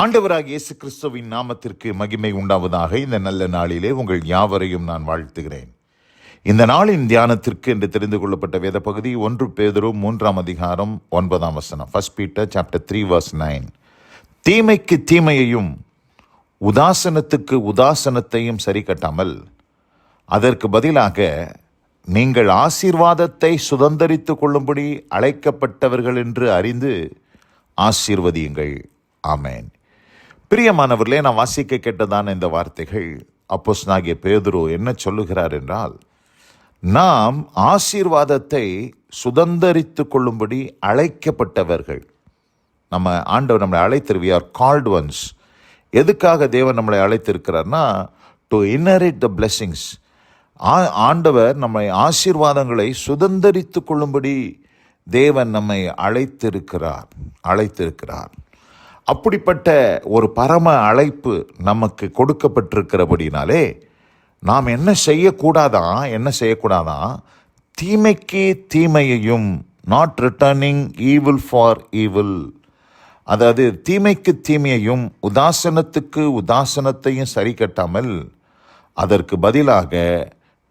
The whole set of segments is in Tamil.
ஆண்டவராகிய இயேசு கிறிஸ்துவின் நாமத்திற்கு மகிமை உண்டாவதாக. இந்த நல்ல நாளிலே உங்கள் யாவரையும் நான் வாழ்த்துகிறேன். இந்த நாளின் தியானத்திற்கு என்று தெரிந்து கொள்ளப்பட்ட வேத பகுதி 1 பேதுரு 3:9 1 Peter chapter 3 verse 9. தீமைக்கு தீமையையும் உதாசனத்துக்கு உதாசனத்தையும் சரி கட்டாமல் அதற்கு பதிலாக நீங்கள் ஆசீர்வாதத்தை சுதந்தரித்து கொள்ளும்படி அழைக்கப்பட்டவர்கள் என்று அறிந்து ஆசீர்வதியுங்கள். ஆமேன். பிரியமானவர்களே, நான் வாசிக்க கேட்டதான இந்த வார்த்தைகள் அப்போஸ்தலனாகிய பேதுரு என்ன சொல்லுகிறார் என்றால், நாம் ஆசீர்வாதத்தை சுதந்தரித்து கொள்ளும்படி அழைக்கப்பட்டவர்கள். நம்ம ஆண்டவர் நம்மளை அழைத்திரு, we are called ones. எதுக்காக தேவன் நம்மளை அழைத்திருக்கிறார்னா, டு இன்ஹெரிட் த பிளெஸிங்ஸ். ஆண்டவர் நம்மை ஆசீர்வாதங்களை சுதந்தரித்து கொள்ளும்படி தேவன் நம்மை அழைத்திருக்கிறார். அப்படிப்பட்ட ஒரு பரம அழைப்பு நமக்கு கொடுக்கப்பட்டிருக்கிறபடினாலே நாம் என்ன செய்யக்கூடாதான், தீமைக்கு தீமையையும், not returning evil for evil, அதாவது தீமைக்கு தீமையையும் உதாசனத்துக்கு உதாசனத்தையும் சரி கட்டாமல் அதற்கு பதிலாக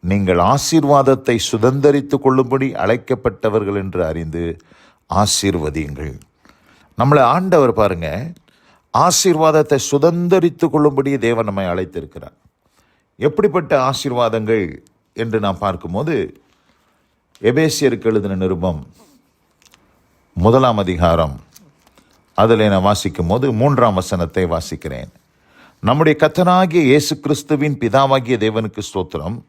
நீங்கள் ஆசீர்வாதத்தை சுதந்தரித்து கொள்ளும்படி அழைக்கப்பட்டவர்கள் என்று அறிந்து ஆசீர்வதியுங்கள். நம்மளை ஆண்டவர் பாருங்க, ஆசீர்வாதத்தை சுதந்தரித்து கொள்ளும்படி தேவன் நம்மை அழைத்திருக்கிறார். எப்படிப்பட்ட ஆசீர்வாதங்கள் என்று நாம் பார்க்கும்போது, எபேசியருக்கு எழுதின நிருபம் 1 அதில் நான் வாசிக்கும் போது 3 வாசிக்கிறேன். நம்முடைய கர்த்தராகிய இயேசு கிறிஸ்துவின் பிதாவாகிய தேவனுக்கு ஸ்தோத்திரம்.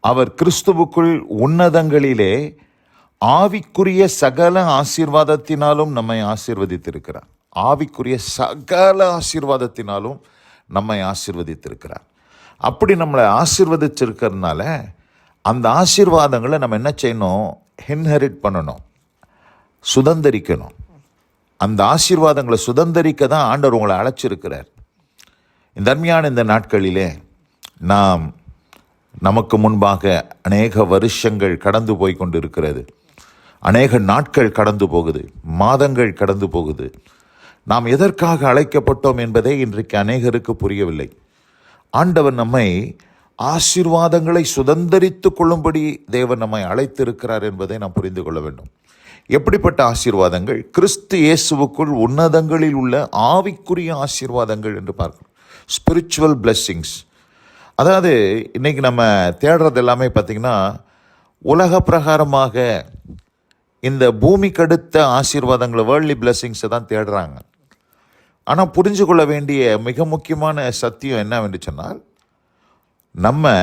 அவர் கிறிஸ்துவுக்குள் உன்னதங்களிலே ஆவிக்குரிய சகல ஆசீர்வாதத்தினாலும் நம்மை ஆசீர்வதித்திருக்கிறார். ஆவிக்குரிய சகல ஆசீர்வாதத்தினாலும் நம்மை ஆசீர்வதித்திருக்கிறார். அப்படி நம்மளை ஆசீர்வதிச்சிருக்கிறதுனால அந்த ஆசீர்வாதங்களை நம்ம என்ன செய்யணும்? இன்ஹெரிட் பண்ணணும், சுதந்தரிக்கணும். அந்த ஆசீர்வாதங்களை சுதந்தரிக்க தான் ஆண்டவர் உங்களை அழைச்சிருக்கிறார். இந்த அருமையான இந்த நாட்களிலே நமக்கு முன்பாக அநேக வருஷங்கள் கடந்து போய் கொண்டு இருக்கிறது. அநேக நாட்கள் கடந்து போகுது, மாதங்கள் கடந்து போகுது. நாம் எதற்காக அழைக்கப்பட்டோம் என்பதே இன்றைக்கு அநேகருக்கு புரியவில்லை. ஆண்டவர் நம்மை ஆசீர்வாதங்களை சுதந்தரித்து கொள்ளும்படி தேவன் நம்மை அழைத்திருக்கிறார் என்பதை நாம் புரிந்து கொள்ள வேண்டும். எப்படிப்பட்ட ஆசீர்வாதங்கள்? கிறிஸ்து இயேசுவுக்குள் உன்னதங்களில் உள்ள ஆவிக்குரிய ஆசீர்வாதங்கள் என்று பார்க்கிறோம். Spiritual blessings. அதாவது இன்றைக்கி நம்ம தேடுறது எல்லாமே பார்த்திங்கன்னா உலக பிரகாரமாக இந்த பூமிக்கு அடுத்த ஆசீர்வாதங்களை, வேர்ல்ட்லி பிளெஸ்ஸிங்ஸை தான் தேடுறாங்க. ஆனால் புரிஞ்சு கொள்ள வேண்டிய மிக முக்கியமான சத்தியம் என்னவென்று சொன்னால், நம்ம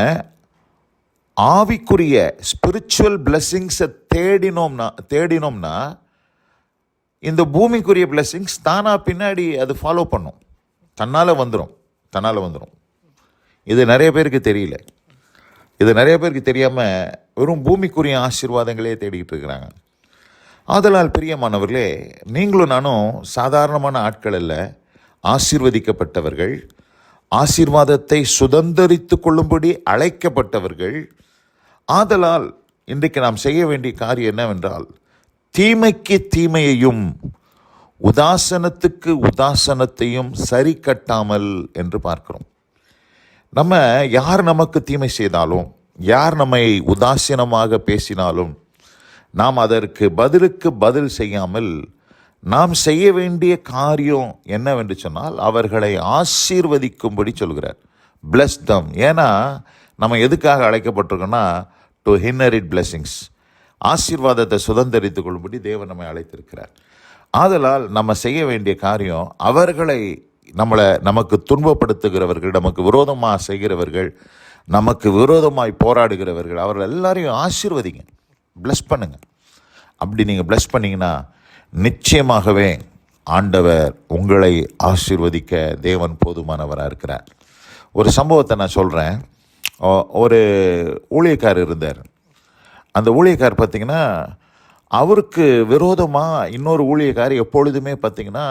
ஆவிக்குரிய ஸ்பிரிச்சுவல் பிளெஸ்ஸிங்ஸை தேடினோம்னா இந்த பூமிக்குரிய பிளெஸ்ஸிங்ஸ் தானாக பின்னாடி அது ஃபாலோ பண்ணும், தன்னால் வந்துடும். இது நிறைய பேருக்கு தெரியல. இது நிறைய பேருக்கு தெரியாமல் வெறும் பூமிக்குரிய ஆசீர்வாதங்களே தேடிக்கிட்டு இருக்கிறாங்க. ஆதலால் பிரியமானவர்களே, நீங்களும் நானும் சாதாரணமான ஆட்கள் அல்ல, ஆசீர்வதிக்கப்பட்டவர்கள், ஆசீர்வாதத்தை சுதந்தரித்து கொள்ளும்படி அழைக்கப்பட்டவர்கள். ஆதலால் இன்றைக்கு நாம் செய்ய வேண்டிய காரியம் என்னவென்றால், தீமைக்கு தீமையையும் உதாசனத்துக்கு உதாசனத்தையும் சரி கட்டாமல் என்று பார்க்கிறோம். நம்ம யார் நமக்கு தீமை செய்தாலும், யார் நம்மை உதாசீனமாக பேசினாலும் நாம் அதற்கு பதில் செய்யாமல் நாம் செய்ய வேண்டிய காரியம் என்னவென்று சொன்னால், அவர்களை ஆசீர்வதிக்கும்படி சொல்கிறார். பிளஸ் தம். ஏன்னா நம்ம எதுக்காக அழைக்கப்பட்டிருக்கோன்னா, டு இன்ஹெரிட் பிளெஸிங்ஸ். ஆசீர்வாதத்தை சுதந்தரித்து கொள்ளும்படி தேவன் நம்மை அழைத்திருக்கிறார். ஆதலால் நம்ம செய்ய வேண்டிய காரியம், அவர்களை நமக்கு துன்பப்படுத்துகிறவர்கள், நமக்கு விரோதமாக செய்கிறவர்கள், நமக்கு விரோதமாய் போராடுகிறவர்கள், அவர்கள் எல்லாரையும் ஆசீர்வதிங்க, பிளஸ் பண்ணுங்க. அப்படி நீங்கள் பிளஸ் பண்ணிங்கன்னா நிச்சயமாகவே ஆண்டவர் உங்களை ஆசீர்வதிக்க தேவன் போதுமானவராக இருக்கிறார். ஒரு சம்பவத்தை நான் சொல்கிறேன். ஒரு ஊழியக்காரர் இருந்தார். அந்த ஊழியக்காரர் பார்த்திங்கன்னா, அவருக்கு விரோதமாக இன்னொரு ஊழியக்காரர் எப்பொழுதுமே பார்த்திங்கன்னா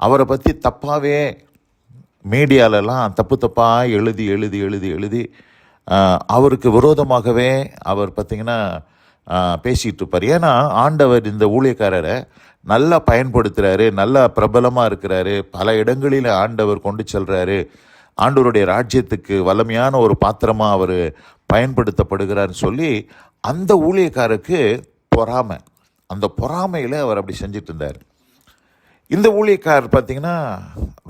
அவரை பற்றி தப்பாகவே மீடியாலெல்லாம் தப்பாக எழுதி அவருக்கு விரோதமாகவே அவர் பார்த்திங்கன்னா பேசிகிட்டு இருப்பார். ஏன்னா ஆண்டவர் இந்த ஊழியக்காரரை நல்லா பயன்படுத்துகிறாரு, நல்லா பிரபலமாக இருக்கிறாரு, பல இடங்களில் ஆண்டவர் கொண்டு செல்கிறாரு, ஆண்டவருடைய ராஜ்யத்துக்கு வல்லமையான ஒரு பாத்திரமாக அவர் பயன்படுத்தப்படுகிறார்னு சொல்லி அந்த ஊழியக்காரருக்கு பொறாமை. அந்த பொறாமையில் அவர் அப்படி செஞ்சிட்டு இருந்தார். இந்த ஊழியக்காரர் பார்த்தீங்கன்னா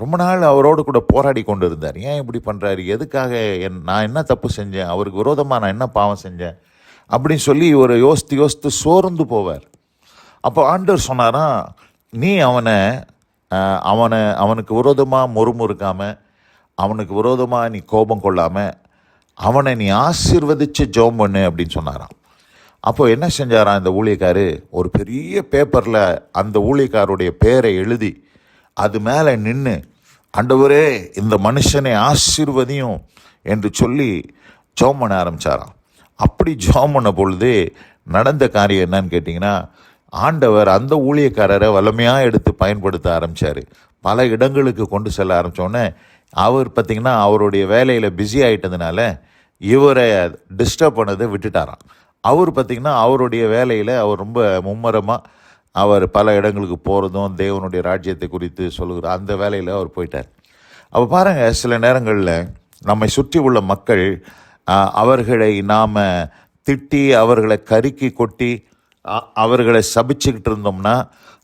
ரொம்ப நாள் அவரோடு கூட போராடி கொண்டு இருந்தார். ஏன் இப்படி பண்ணுறாரு, எதுக்காக, நான் என்ன தப்பு செஞ்சேன், அவருக்கு விரோதமாக நான் என்ன பாவம் செஞ்சேன் அப்படின்னு சொல்லி ஒரு யோசித்து சோர்ந்து போவார். அப்போ ஆண்டவர் சொன்னாராம், நீ அவனுக்கு விரோதமாக முறுமுறுக்காமல், அவனுக்கு விரோதமாக நீ கோபம் கொள்ளாமல், அவனை நீ ஆசீர்வதித்து ஜெபம் பண்ணு அப்படின்னு சொன்னாராம். அப்போ என்ன செஞ்சாராம் இந்த ஊழியக்காரு, ஒரு பெரிய பேப்பரில் அந்த ஊழியக்காருடைய பேரை எழுதி அது மேலே நின்று, ஆண்டவரே இந்த மனுஷனை ஆசீர்வதியும் என்று சொல்லி ஜெபம் பண்ண ஆரம்பித்தாராம். அப்படி ஜெபம் பண்ண பொழுது நடந்த காரியம் என்னன்னு கேட்டிங்கன்னா, ஆண்டவர் அந்த ஊழியக்காரரை வல்லமையாக எடுத்து பயன்படுத்த ஆரம்பித்தார். பல இடங்களுக்கு கொண்டு செல்ல ஆரம்பித்தோடனே அவர் பார்த்திங்கன்னா அவருடைய வேலையில் பிஸி ஆகிட்டதுனால இவரை டிஸ்டர்ப் பண்ணதை விட்டுட்டாராம். அவர் பார்த்திங்கன்னா அவருடைய வேலையில் அவர் ரொம்ப மும்மரமாக அவர் பல இடங்களுக்கு போகிறதும் தேவனுடைய ராஜ்யத்தை குறித்து சொல்லுகிற அந்த வேலையில் அவர் போயிட்டார். அப்போ பாருங்கள், சில நேரங்களில் நம்மை சுற்றி உள்ள மக்கள் அவர்களை நாம் திட்டி, அவர்களை கருக்கி கொட்டி, அவர்களை சபிச்சுக்கிட்டு இருந்தோம்னா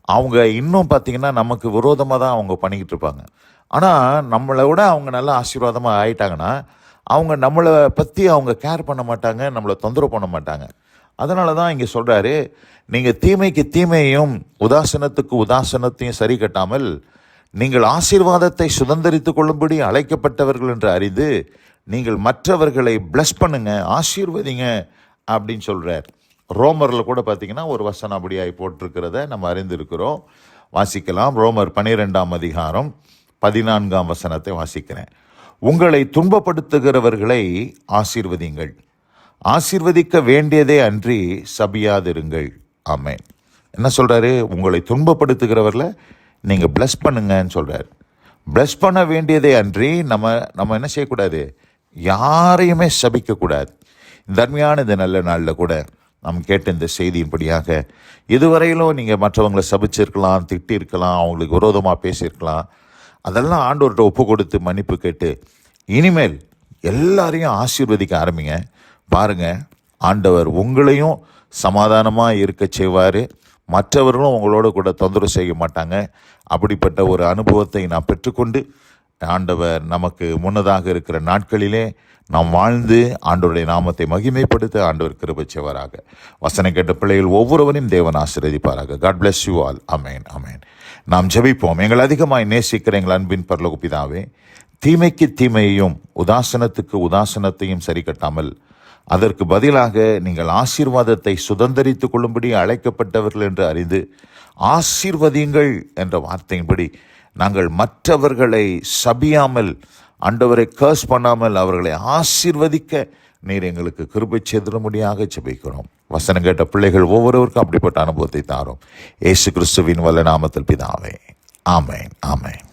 அவங்க இன்னும் பார்த்திங்கன்னா நமக்கு விரோதமாக தான் அவங்க பண்ணிக்கிட்டு இருப்பாங்க. ஆனால் நம்மளை விட அவங்க நல்லா ஆசீர்வாதமாக ஆயிட்டாங்கன்னா அவங்க நம்மளை பற்றி அவங்க கேர் பண்ண மாட்டாங்க, நம்மளை தொந்தரவு பண்ண மாட்டாங்க. அதனால தான் இங்கே சொல்கிறாரு, நீங்கள் தீமைக்கு தீமையையும் உதாசனத்துக்கு உதாசனத்தையும் சரி கட்டாமல் நீங்கள் ஆசீர்வாதத்தை சுதந்திரித்து கொள்ளும்படி அழைக்கப்பட்டவர்கள் என்று அறிந்து நீங்கள் மற்றவர்களை பிளஸ் பண்ணுங்க, ஆசீர்வதிங்க அப்படின்னு சொல்கிறார். ரோமரில் கூட பார்த்திங்கன்னா ஒரு வசனம் அப்படியாய் போட்டிருக்கிறத நம்ம அறிந்திருக்கிறோம். வாசிக்கலாம். ரோமர் 12ஆம் அதிகாரம் 14ஆம் வசனத்தை வாசிக்கிறேன். உங்களை துன்பப்படுத்துகிறவர்களை ஆசீர்வதிங்கள், ஆசீர்வதிக்க வேண்டியதே அன்றி சபியாதிருங்கள். ஆமென். என்ன சொல்கிறாரு, உங்களை துன்பப்படுத்துகிறவர்களை நீங்கள் பிளஸ் பண்ணுங்கன்னு சொல்கிறார். பிளஸ் பண்ண வேண்டியதே அன்றி நம்ம என்ன செய்யக்கூடாது, யாரையுமே சபிக்கக்கூடாது. இந்த அருமையான இந்த நல்ல நாளில் கூட நாம் கேட்ட இந்த செய்தியின்படியாக இதுவரையிலும் நீங்கள் மற்றவங்களை சபிச்சிருக்கலாம், திட்டிருக்கலாம், அவங்களுக்கு விரோதமாக பேசியிருக்கலாம். அதெல்லாம் ஆண்டவர்கிட்ட ஒப்பு கொடுத்து மன்னிப்பு கேட்டு இனிமேல் எல்லாரையும் ஆசீர்வதிக்க ஆரம்பிங்க. பாருங்கள், ஆண்டவர் உங்களையும் சமாதானமாக இருக்க செய்வார், மற்றவர்களும் உங்களோட கூட தொந்தரவு செய்ய மாட்டாங்க. அப்படிப்பட்ட ஒரு அனுபவத்தை நான் பெற்றுக்கொண்டு ஆண்டவர் நமக்கு முன்னதாக இருக்கிற நாட்களிலே நாம் வாழ்ந்து ஆண்டவருடைய நாமத்தை மகிமைப்படுத்த ஆண்டவர் கிருபை செய்வாராக. வசனம் கேட்ட பிள்ளைகள் ஒவ்வொருவரையும் தேவன் ஆசீர்வதிப்பாராக. God bless you all. Amen, amen. நாம் ஜெபிப்போம். எங்கள் அதிகமாய் நேசிக்கிற எங்கள் அன்பின் பரலோக பிதாவே, தீமைக்கு தீமையையும் உதாசனத்துக்கு உதாசனத்தையும் சரி கட்டாமல் அதற்கு பதிலாக நீங்கள் ஆசீர்வாதத்தை சுதந்திரித்து கொள்ளும்படி அழைக்கப்பட்டவர்கள் என்று அறிந்து ஆசீர்வதியுங்கள் என்ற வார்த்தையின்படி நாங்கள் மற்றவர்களை சபியாமல், ஆண்டவரை கர்ஸ் பண்ணாமல் அவர்களை ஆசீர்வதிக்க நீர் எங்களுக்கு கிருபை செய்திடும்படியாக ஜெபிக்கிறோம். வசனம் கேட்ட பிள்ளைகள் ஒவ்வொருவருக்கும் அப்படிப்பட்ட அனுபவத்தை தாரும். இயேசு கிறிஸ்துவின் வல்ல நாமத்தில் பிதாவே. ஆமென், ஆமென்.